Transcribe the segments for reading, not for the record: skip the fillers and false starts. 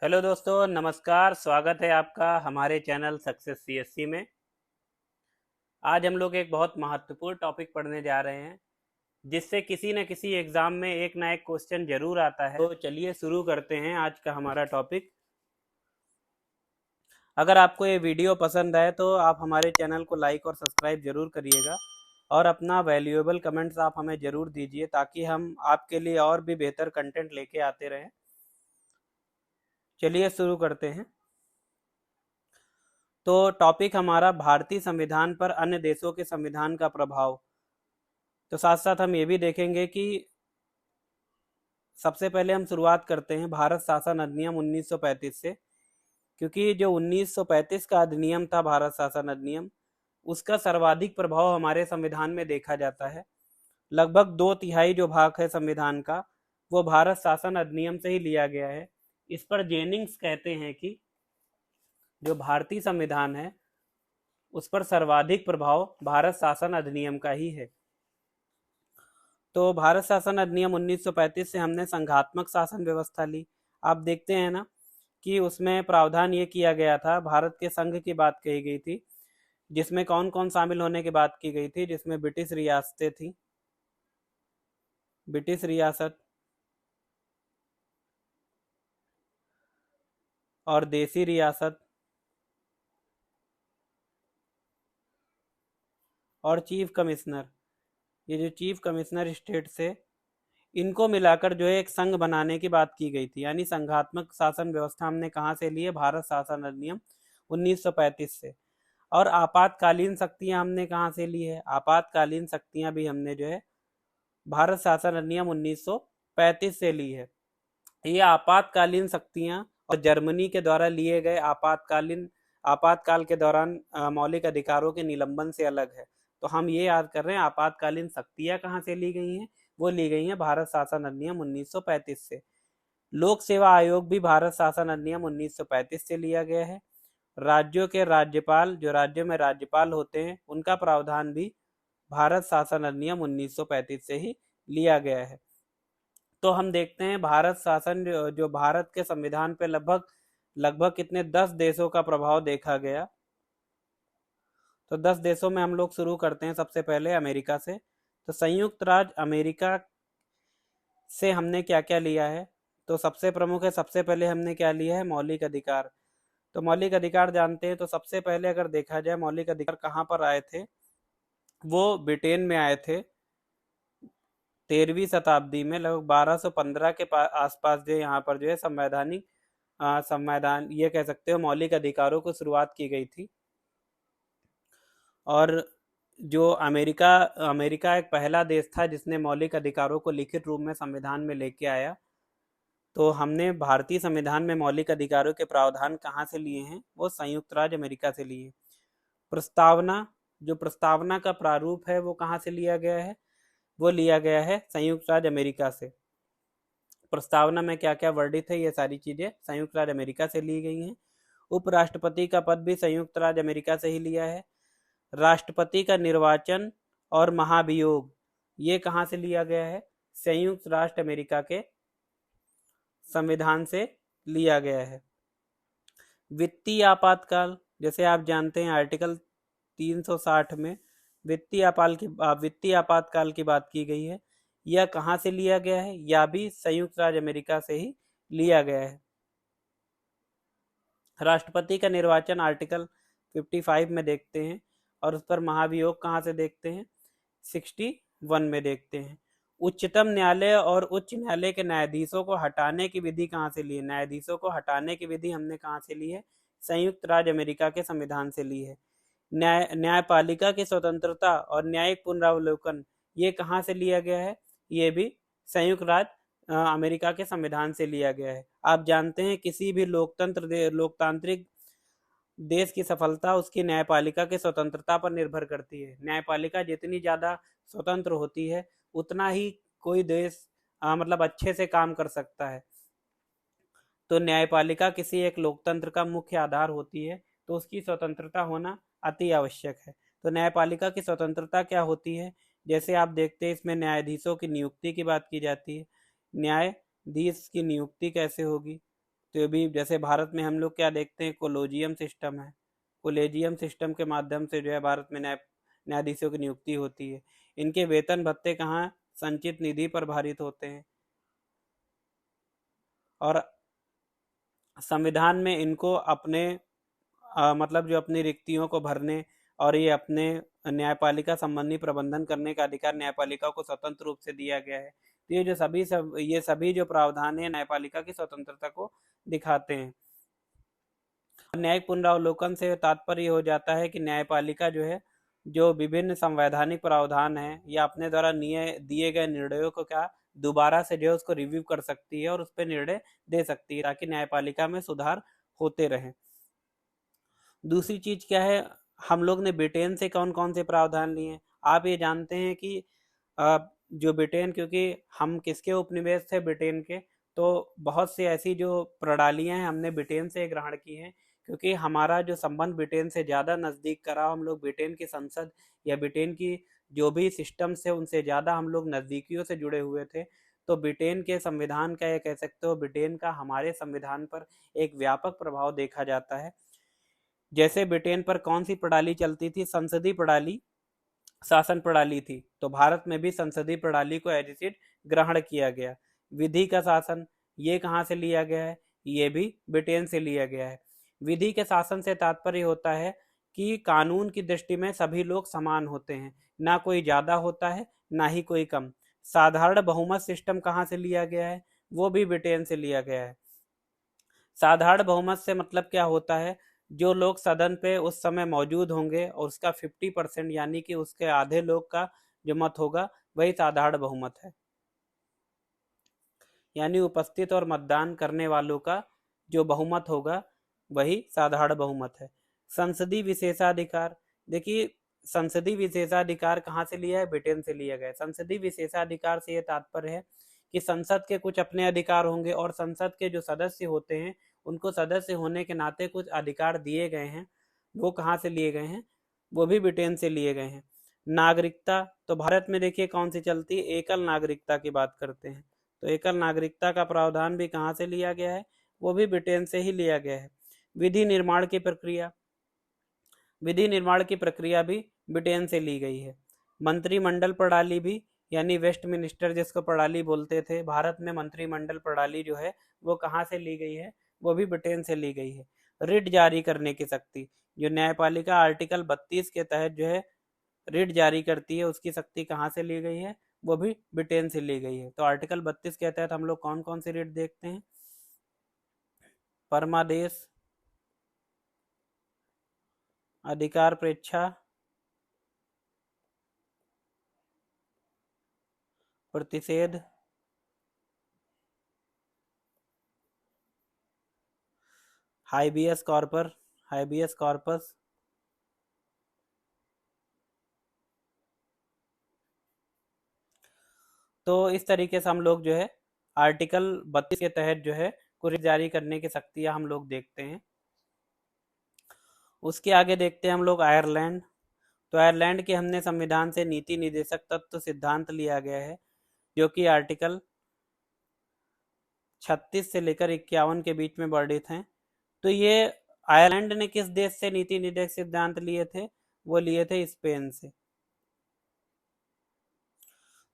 Hello दोस्तों, नमस्कार। स्वागत है आपका हमारे चैनल सक्सेस सीएससी में। आज हम लोग एक बहुत महत्वपूर्ण टॉपिक पढ़ने जा रहे हैं जिससे किसी न किसी एग्ज़ाम में एक ना एक क्वेश्चन जरूर आता है। तो चलिए शुरू करते हैं आज का हमारा टॉपिक। अगर आपको ये वीडियो पसंद आए तो आप हमारे चैनल को लाइक और सब्सक्राइब ज़रूर करिएगा और अपना वैल्यूएबल कमेंट्स आप हमें ज़रूर दीजिए ताकि हम आपके लिए और भी बेहतर कंटेंट लेके आते रहें। चलिए शुरू करते हैं। तो टॉपिक हमारा भारतीय संविधान पर अन्य देशों के संविधान का प्रभाव। तो साथ साथ हम ये भी देखेंगे कि सबसे पहले हम शुरुआत करते हैं भारत शासन अधिनियम 1935 से, क्योंकि जो 1935 का अधिनियम था, भारत शासन अधिनियम, उसका सर्वाधिक प्रभाव हमारे संविधान में देखा जाता है। लगभग 2/3 जो भाग है संविधान का वो भारत शासन अधिनियम से ही लिया गया है। इस पर जेनिंग्स कहते हैं कि जो भारतीय संविधान है उस पर सर्वाधिक प्रभाव भारत शासन अधिनियम का ही है। तो भारत शासन अधिनियम 1935 से हमने संघात्मक शासन व्यवस्था ली। आप देखते हैं ना कि उसमें प्रावधान ये किया गया था, भारत के संघ की बात कही गई थी, जिसमें कौन कौन शामिल होने की बात की गई थी, जिसमें ब्रिटिश रियासतें थी, ब्रिटिश रियासत और देसी रियासत और चीफ कमिश्नर। ये जो चीफ कमिश्नर स्टेट से, इनको मिलाकर जो है एक संघ बनाने की बात की गई थी। यानी संघात्मक शासन व्यवस्था हमने कहाँ से ली है? भारत शासन अधिनियम 1935 से। और आपातकालीन शक्तियां हमने कहाँ से ली है? आपातकालीन शक्तियां भी हमने जो है भारत शासन अधिनियम 1935 से ली है। ये आपातकालीन शक्तियां और जर्मनी के द्वारा लिए गए आपातकाल के दौरान मौलिक अधिकारों के निलंबन से अलग है। तो हम ये याद कर रहे हैं आपातकालीन शक्तियां कहाँ से ली गई हैं? वो ली गई हैं भारत शासन अधिनियम 1935 से। लोक सेवा आयोग भी भारत शासन अधिनियम 1935 से लिया गया है। राज्यों के राज्यपाल, जो राज्यों में राज्यपाल होते हैं, उनका प्रावधान भी भारत शासन अधिनियम 1935 से ही लिया गया है। तो हम देखते हैं भारत शासन जो भारत के संविधान पे लगभग लगभग कितने 10 देशों का प्रभाव देखा गया। तो 10 देशों में हम लोग शुरू करते हैं सबसे पहले अमेरिका से। तो संयुक्त राज्य अमेरिका से हमने क्या क्या लिया है? तो सबसे प्रमुख है, सबसे पहले हमने क्या लिया है? मौलिक अधिकार। तो मौलिक अधिकार जानते हैं। तो सबसे पहले अगर देखा जाए मौलिक अधिकार कहाँ पर आए थे, वो ब्रिटेन में आए थे 13वीं शताब्दी में, लगभग 1215 के आसपास जो यहाँ पर जो है संवैधान ये कह सकते हो मौलिक अधिकारों को शुरुआत की गई थी। और जो अमेरिका अमेरिका एक पहला देश था जिसने मौलिक अधिकारों को लिखित रूप में संविधान में लेके आया। तो हमने भारतीय संविधान में मौलिक अधिकारों के प्रावधान कहाँ से लिए हैं? वो संयुक्त राज्य अमेरिका से लिए। प्रस्तावना, जो प्रस्तावना का प्रारूप है वो कहाँ से लिया गया है? वो लिया गया है संयुक्त राज्य अमेरिका से। प्रस्तावना में क्या क्या वर्णित है, ये सारी चीजें संयुक्त राज्य अमेरिका से ली गई हैं। उपराष्ट्रपति का पद भी संयुक्त राज्य अमेरिका से ही लिया है। राष्ट्रपति का निर्वाचन और महाभियोग ये कहाँ से लिया गया है? संयुक्त राष्ट्र अमेरिका के संविधान से लिया गया है। वित्तीय आपातकाल, जैसे आप जानते हैं आर्टिकल 360 में वित्तीय आपातकाल की बात की गई है। यह कहाँ से लिया गया है? यह भी संयुक्त राज्य अमेरिका से ही लिया गया है। राष्ट्रपति का निर्वाचन आर्टिकल 55 में देखते हैं और उस पर महाभियोग कहाँ से देखते हैं? 61 में देखते हैं। उच्चतम न्यायालय और उच्च न्यायालय के न्यायाधीशों को हटाने की विधि कहाँ से ली है? न्यायाधीशों को हटाने की विधि हमने कहाँ से ली है? संयुक्त राज्य अमेरिका के संविधान से ली है। न्यायपालिका की स्वतंत्रता और न्यायिक पुनरावलोकन ये कहाँ से लिया गया है? ये भी संयुक्त राज्य अमेरिका के संविधान से लिया गया है। आप जानते हैं किसी भी लोकतांत्रिक देश की सफलता उसकी न्यायपालिका की स्वतंत्रता पर निर्भर करती है। न्यायपालिका जितनी ज़्यादा स्वतंत्र होती है उतना ही कोई देश मतलब अच्छे से काम कर सकता है। तो न्यायपालिका किसी एक लोकतंत्र का मुख्य आधार होती है, तो उसकी स्वतंत्रता होना अति आवश्यक है। तो न्यायपालिका की स्वतंत्रता क्या होती है? जैसे आप देखते हैं इसमें न्यायाधीशों की नियुक्ति की बात की जाती है। न्यायाधीश की नियुक्ति कैसे होगी? तो ये भी जैसे भारत में हम लोग क्या देखते हैं, कोलोजियम सिस्टम है। कोलेजियम सिस्टम के माध्यम से जो है भारत में न्यायाधीशों की नियुक्ति होती है। इनके वेतन भत्ते कहाँ, संचित निधि पर भारित होते हैं। और संविधान में इनको अपने मतलब जो अपनी रिक्तियों को भरने और ये अपने न्यायपालिका संबंधी प्रबंधन करने का अधिकार न्यायपालिका को स्वतंत्र रूप से दिया गया है। तो ये सभी जो प्रावधान है न्यायपालिका की स्वतंत्रता को दिखाते हैं। न्यायिक पुनरावलोकन से तात्पर्य हो जाता है कि न्यायपालिका जो है, जो विभिन्न संवैधानिक प्रावधान है या अपने द्वारा दिए गए निर्णयों को क्या दोबारा से जो है उसको रिव्यू कर सकती है और उस पर निर्णय दे सकती है, ताकि न्यायपालिका में सुधार होते रहे। दूसरी चीज क्या है, हम लोग ने ब्रिटेन से कौन कौन से प्रावधान लिए हैं। आप ये जानते हैं कि जो ब्रिटेन, क्योंकि हम किसके उपनिवेश थे ब्रिटेन के, तो बहुत सी ऐसी जो प्रणालियां हैं हमने ब्रिटेन से ग्रहण की हैं, क्योंकि हमारा जो संबंध ब्रिटेन से ज़्यादा नज़दीक करा, हम लोग ब्रिटेन की संसद या ब्रिटेन की जो भी सिस्टम्स है उनसे ज़्यादा हम लोग नज़दीकियों से जुड़े हुए थे। तो ब्रिटेन के संविधान का ये कह सकते हो, ब्रिटेन का हमारे संविधान पर एक व्यापक प्रभाव देखा जाता है। जैसे ब्रिटेन पर कौन सी प्रणाली चलती थी, संसदीय प्रणाली, शासन प्रणाली थी, तो भारत में भी संसदीय प्रणाली को एज इट इज ग्रहण किया गया। विधि का शासन, ये कहाँ से लिया गया है, ये भी ब्रिटेन से लिया गया है। विधि के शासन से तात्पर्य होता है कि कानून की दृष्टि में सभी लोग समान होते हैं, ना कोई ज्यादा होता है ना ही कोई कम। साधारण बहुमत सिस्टम कहाँ से लिया गया है, वो भी ब्रिटेन से लिया गया है। साधारण बहुमत से मतलब क्या होता है, जो लोग सदन पे उस समय मौजूद होंगे और उसका 50% यानी कि उसके आधे लोग का जो मत होगा वही साधारण बहुमत है, यानी उपस्थित और मतदान करने वालों का जो बहुमत होगा वही साधारण बहुमत है। संसदीय विशेषाधिकार, देखिए संसदीय विशेषाधिकार कहाँ से लिया है, ब्रिटेन से लिया गया है। संसदीय विशेषाधिकार से यह तात्पर्य है कि संसद के कुछ अपने अधिकार होंगे और संसद के जो सदस्य होते हैं उनको सदस्य होने के नाते कुछ अधिकार दिए गए हैं। वो कहाँ से लिए गए हैं, वो भी ब्रिटेन से लिए गए हैं। नागरिकता, तो भारत में देखिए कौन सी चलती है, एकल नागरिकता की बात करते हैं, तो एकल नागरिकता का प्रावधान भी कहाँ से लिया गया है, वो भी ब्रिटेन से ही लिया गया है। विधि निर्माण की प्रक्रिया, विधि निर्माण की प्रक्रिया भी ब्रिटेन से ली गई है। मंत्रिमंडल प्रणाली भी, यानी वेस्टमिनिस्टर जिसको प्रणाली बोलते थे, भारत में मंत्रिमंडल प्रणाली जो है वो कहाँ से ली गई है, वो भी ब्रिटेन से ली गई है। रिट जारी करने की शक्ति, जो न्यायपालिका आर्टिकल 32 के तहत जो है रिट जारी करती है, उसकी शक्ति कहाँ से ली गई है, वो भी ब्रिटेन से ली गई है। तो आर्टिकल 32 के तहत हम लोग कौन कौन सी रिट देखते हैं, परमादेश, अधिकार प्रेक्षा, प्रतिषेध, हाइबियस कॉर्पर, हाइबियस कॉर्पस, तो इस तरीके से हम लोग जो है आर्टिकल 32 के तहत जो है कुछ जारी करने की शक्तियां हम लोग देखते हैं। उसके आगे देखते हैं हम लोग आयरलैंड। तो आयरलैंड के हमने संविधान से नीति निर्देशक तत्व सिद्धांत लिया गया है, जो कि आर्टिकल 36 से लेकर 51 के बीच में वर्णित हैं। तो ये आयरलैंड ने किस देश से नीति निर्देशक सिद्धांत लिए थे, वो लिए थे स्पेन से।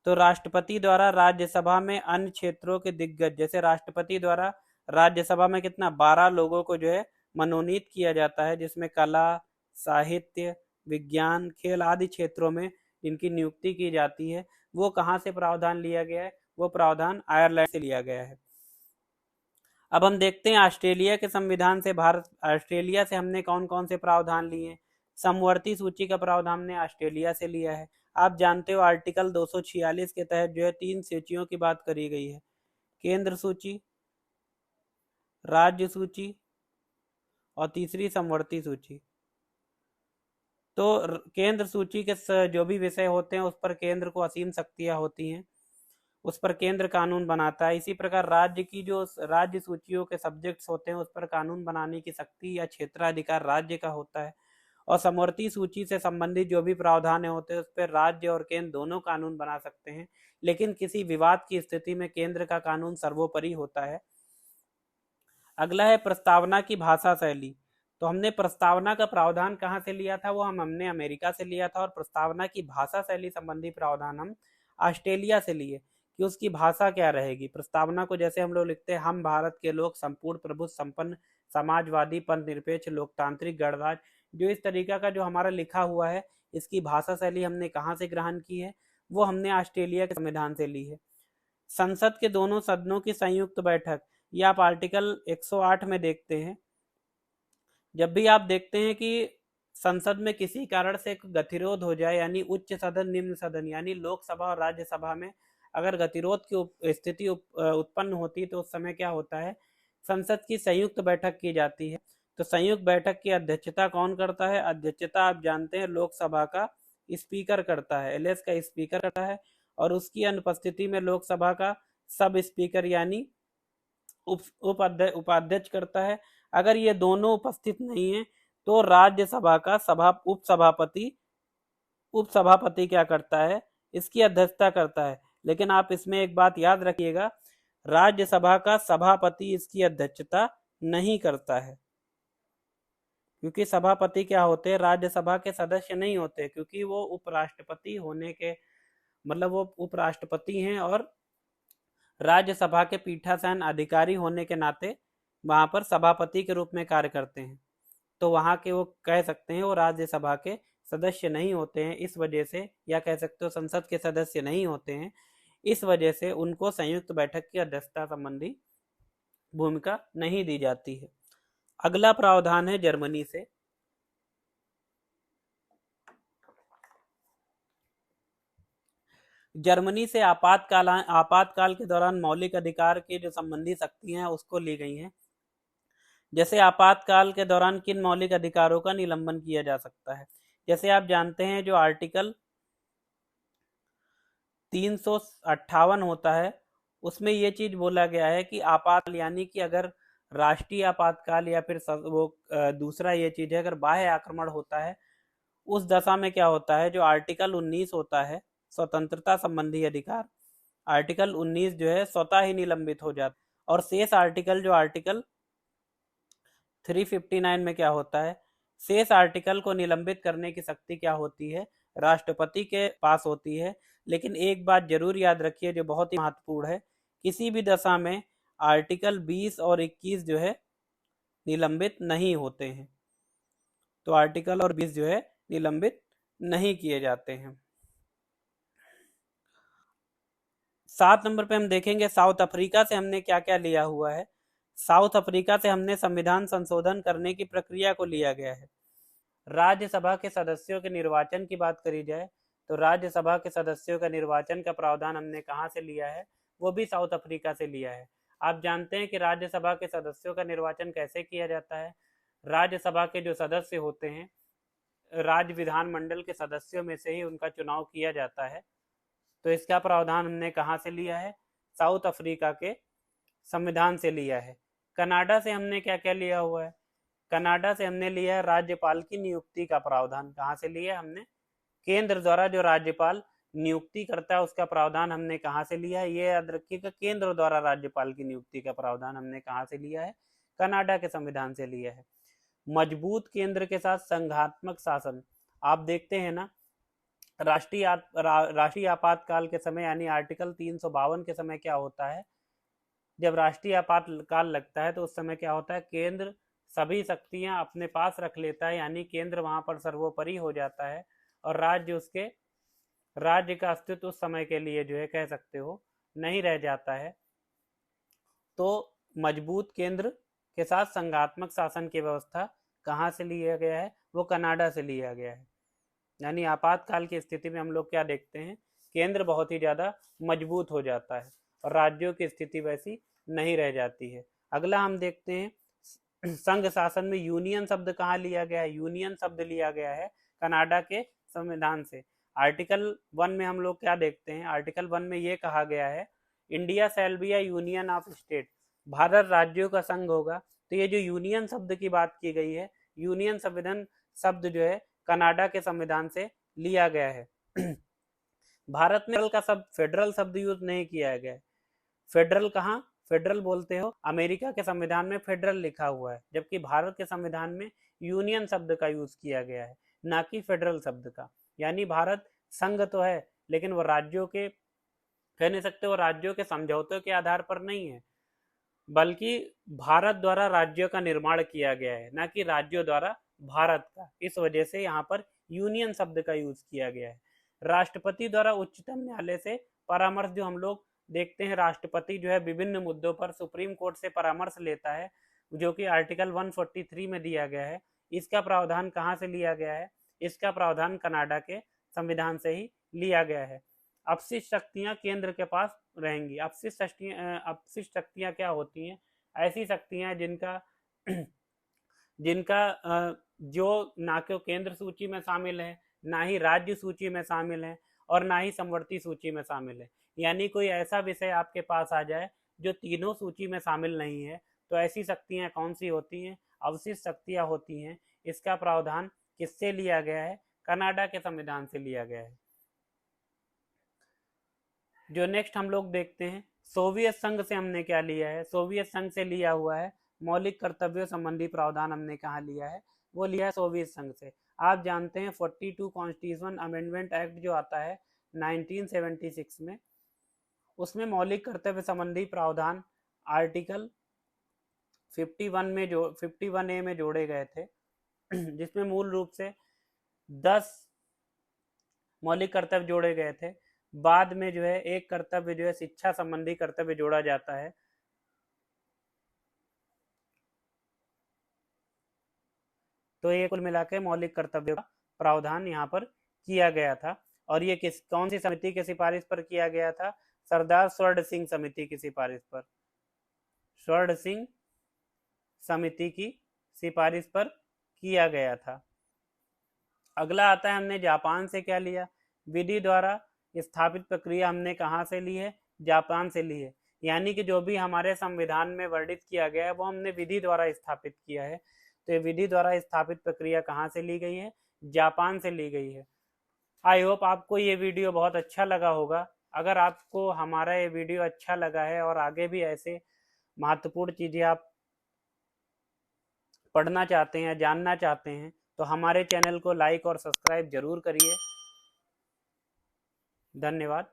तो राष्ट्रपति द्वारा राज्यसभा में अन्य क्षेत्रों के दिग्गज, जैसे राष्ट्रपति द्वारा राज्यसभा में कितना 12 लोगों को जो है मनोनीत किया जाता है, जिसमें कला, साहित्य, विज्ञान, खेल आदि क्षेत्रों में इनकी नियुक्ति की जाती है। वो कहाँ से प्रावधान लिया गया है, वो प्रावधान आयरलैंड से लिया गया है। अब हम देखते हैं ऑस्ट्रेलिया के संविधान से ऑस्ट्रेलिया से हमने कौन कौन से प्रावधान लिए हैं। समवर्ती सूची का प्रावधान हमने ऑस्ट्रेलिया से लिया है। आप जानते हो आर्टिकल 246 के तहत जो है 3 सूचियों की बात करी गई है, केंद्र सूची, राज्य सूची और तीसरी समवर्ती सूची। तो केंद्र सूची के जो भी विषय होते हैं उस पर केंद्र को असीम शक्तियां होती हैं, उस पर केंद्र कानून बनाता है। इसी प्रकार राज्य की जो राज्य सूचियों के सब्जेक्ट्स होते हैं उस पर कानून बनाने की शक्ति या क्षेत्राधिकार राज्य का होता है। और समवर्ती सूची से संबंधित जो भी प्रावधान होते हैं उस पर राज्य और केंद्र दोनों कानून बना सकते हैं, लेकिन किसी विवाद की स्थिति में केंद्र का कानून सर्वोपरि होता है। अगला है प्रस्तावना की भाषा शैली। तो हमने प्रस्तावना का प्रावधान कहाँ से लिया था, वो हमने अमेरिका से लिया था, और प्रस्तावना की भाषा शैली संबंधी प्रावधान हम ऑस्ट्रेलिया से लिए कि उसकी भाषा क्या रहेगी। प्रस्तावना को जैसे हम लोग लिखते हैं, हम भारत के लोग संपूर्ण प्रभु संपन्न समाजवादी पंथ निरपेक्ष लोकतांत्रिक गणराज्य, जो इस तरीका का जो हमारा लिखा हुआ है, इसकी भाषा शैली हमने कहाँ से ग्रहण की है, वो हमने ऑस्ट्रेलिया के संविधान से ली है। संसद के दोनों सदनों की संयुक्त बैठक, ये आप आर्टिकल 108 में देखते हैं। जब भी आप देखते हैं कि संसद में किसी कारण से गतिरोध हो जाए, यानी उच्च सदन निम्न सदन, यानी लोकसभा और राज्यसभा में अगर गतिरोध की स्थिति उत्पन्न होती है, तो उस समय क्या होता है, संसद की संयुक्त बैठक की जाती है। तो संयुक्त बैठक की अध्यक्षता कौन करता है? अध्यक्षता आप जानते हैं लोकसभा का स्पीकर करता है, एलएस का स्पीकर करता है, और उसकी अनुपस्थिति में लोकसभा का सब स्पीकर यानी उपाध्यक्ष करता है। अगर ये दोनों उपस्थित नहीं है तो राज्यसभा का उपसभापति क्या करता है, इसकी अध्यक्षता करता है। लेकिन आप इसमें एक बात याद रखिएगा, राज्यसभा का सभापति इसकी अध्यक्षता नहीं करता है, क्योंकि सभापति क्या होते हैं, राज्यसभा के सदस्य नहीं होते, क्योंकि वो उपराष्ट्रपति होने के मतलब वो उपराष्ट्रपति हैं और राज्यसभा के पीठासीन अधिकारी होने के नाते वहां पर सभापति के रूप में कार्य करते हैं। तो वहां के वो कह सकते हैं वो राज्यसभा के सदस्य नहीं होते हैं, इस वजह से, या कह सकते हो संसद के सदस्य नहीं होते हैं, इस वजह से उनको संयुक्त बैठक की अध्यक्षता संबंधी भूमिका नहीं दी जाती है। अगला प्रावधान है जर्मनी से। जर्मनी से आपातकाल के दौरान मौलिक अधिकार के जो संबंधी शक्तियां हैं उसको ली गई हैं। जैसे आपातकाल के दौरान किन मौलिक अधिकारों का निलंबन किया जा सकता है, जैसे आप जानते हैं जो आर्टिकल 358 होता है, उसमें ये चीज बोला गया है कि आपात यानी कि अगर राष्ट्रीय आपातकाल या फिर वो दूसरा ये चीज है, अगर बाह्य आक्रमण होता है, उस दशा में क्या होता है, जो आर्टिकल 19 होता है स्वतंत्रता संबंधी अधिकार, आर्टिकल 19 जो है स्वतः ही निलंबित हो जाता है। और शेष आर्टिकल जो आर्टिकल 359 में क्या होता है, शेष आर्टिकल को निलंबित करने की शक्ति क्या होती है, राष्ट्रपति के पास होती है। लेकिन एक बात जरूर याद रखिए जो बहुत ही महत्वपूर्ण है, किसी भी दशा में आर्टिकल 20 और 21 जो है निलंबित नहीं होते हैं। तो आर्टिकल और 20 जो है निलंबित नहीं किए जाते हैं। 7 नंबर पे हम देखेंगे साउथ अफ्रीका से हमने क्या क्या लिया हुआ है। साउथ अफ्रीका से हमने संविधान संशोधन करने की प्रक्रिया को लिया गया है। राज्यसभा के सदस्यों के निर्वाचन की बात करी जाए तो राज्यसभा के सदस्यों का निर्वाचन का प्रावधान हमने कहाँ से लिया है, वो भी साउथ अफ्रीका से लिया है। आप जानते हैं कि राज्यसभा के सदस्यों का निर्वाचन कैसे किया जाता है। राज्यसभा के जो सदस्य होते हैं, राज्य विधानमंडल के सदस्यों में से ही उनका चुनाव किया जाता है। तो इसका प्रावधान हमने कहाँ से लिया है, साउथ अफ्रीका के संविधान से लिया है। कनाडा से हमने क्या क्या लिया हुआ है, कनाडा से हमने लिया है राज्यपाल की नियुक्ति का प्रावधान। कहाँ से लिया है हमने, केंद्र द्वारा जो राज्यपाल नियुक्ति करता है उसका प्रावधान हमने कहाँ से लिया है, ये याद रखिएगा, केंद्र द्वारा राज्यपाल की नियुक्ति का प्रावधान हमने कहाँ से लिया है, कनाडा के संविधान से लिया है। मजबूत केंद्र के साथ संघात्मक शासन, आप देखते हैं ना, राष्ट्रीय आपातकाल के समय यानी आर्टिकल 352 के समय क्या होता है, जब राष्ट्रीय आपातकाल लगता है तो उस समय क्या होता है, केंद्र सभी शक्तियां अपने पास रख लेता है, यानी केंद्र वहां पर सर्वोपरि हो जाता है और राज्य का अस्तित्व उस समय के लिए जो है कह सकते हो नहीं रह जाता है। तो मजबूत केंद्र के साथ संघात्मक शासन की व्यवस्था कहाँ से लिया गया है, वो कनाडा से लिया गया है। यानी आपातकाल की स्थिति में हम लोग क्या देखते हैं, केंद्र बहुत ही ज्यादा मजबूत हो जाता है और राज्यों की स्थिति वैसी नहीं रह जाती है। अगला हम देखते हैं संघ शासन में यूनियन शब्द कहाँ लिया गया है, यूनियन शब्द लिया गया है कनाडा के संविधान से। आर्टिकल 1 में हम लोग क्या देखते हैं, आर्टिकल 1 में ये कहा गया है, India shall be a union of state, Bharat राज्यों का संघ होगा। तो ये जो यूनियन शब्द की बात की गई है, यूनियन संविधान शब्द जो है कनाडा के संविधान से लिया गया है। भारत में का शब्द फेडरल शब्द यूज नहीं किया गया है। फेडरल कहाँ, फेडरल बोलते हो, अमेरिका के संविधान में फेडरल लिखा हुआ है, जबकि भारत के संविधान में यूनियन शब्द का यूज किया गया है, ना कि फेडरल शब्द का। यानी भारत संघ तो है, लेकिन वो राज्यों के, कह नहीं सकते वो राज्यों के समझौतों के आधार पर नहीं है, बल्कि भारत द्वारा राज्यों का निर्माण किया गया है, ना कि राज्यों द्वारा भारत का। इस वजह से यहाँ पर यूनियन शब्द का यूज किया गया है। राष्ट्रपति द्वारा उच्चतम न्यायालय से परामर्श, जो हम लोग देखते हैं राष्ट्रपति जो है विभिन्न मुद्दों पर सुप्रीम कोर्ट से परामर्श लेता है, जो कि आर्टिकल 143 में दिया गया है। इसका प्रावधान कहाँ से लिया गया है? इसका प्रावधान कनाडा के संविधान से ही लिया गया है। अपशिष्ट शक्तियां केंद्र के पास रहेंगी। अपशिष्ट शक्तियां क्या होती हैं? ऐसी शक्तियां जिनका जिनका जो ना तो केंद्र सूची में शामिल है, ना ही राज्य सूची में शामिल है, और ना ही समवर्ती सूची में शामिल है। यानी कोई ऐसा विषय आपके पास आ जाए जो तीनों सूची में शामिल नहीं है, तो ऐसी शक्तियां कौन सी होती हैं? अवशिष्ट शक्तियां होती हैं। इसका प्रावधान किससे लिया गया है? कनाडा के संविधान से लिया गया है। जो नेक्स्ट हम लोग देखते हैं, सोवियत संघ से हमने क्या लिया है? सोवियत संघ से लिया हुआ है मौलिक कर्तव्यों संबंधी प्रावधान। हमने कहाँ लिया है? वो लिया है सोवियत संघ से। आप जानते हैं 42 कॉन्स्टिट्यूशन अमेंडमेंट एक्ट जो आता है 1976 में, उसमें मौलिक कर्तव्य संबंधी प्रावधान आर्टिकल 51A में जोड़े गए थे, जिसमें मूल रूप से 10 मौलिक कर्तव्य जोड़े गए थे। बाद में जो है एक कर्तव्य जो है शिक्षा संबंधी कर्तव्य जोड़ा जाता है। तो ये कुल मिला के मौलिक कर्तव्य का प्रावधान यहाँ पर किया गया था। और ये कौन सी समिति की सिफारिश पर किया गया था? सरदार स्वर्ण सिंह समिति की सिफारिश पर। स्वर्ण सिंह समिति की सिफारिश पर किया गया था। अगला आता है, हमने जापान से क्या लिया? विधि द्वारा स्थापित प्रक्रिया हमने कहाँ से ली है? जापान से ली है। यानी कि जो भी हमारे संविधान में वर्णित किया गया है वो हमने विधि द्वारा स्थापित किया है। तो ये विधि द्वारा स्थापित प्रक्रिया कहाँ से ली गई है? जापान से ली गई है। आई होप आपको ये वीडियो बहुत अच्छा लगा होगा। अगर आपको हमारा ये वीडियो अच्छा लगा है और आगे भी ऐसे महत्वपूर्ण चीज़ें आप पढ़ना चाहते हैं, जानना चाहते हैं, तो हमारे चैनल को लाइक और सब्सक्राइब जरूर करिए। धन्यवाद।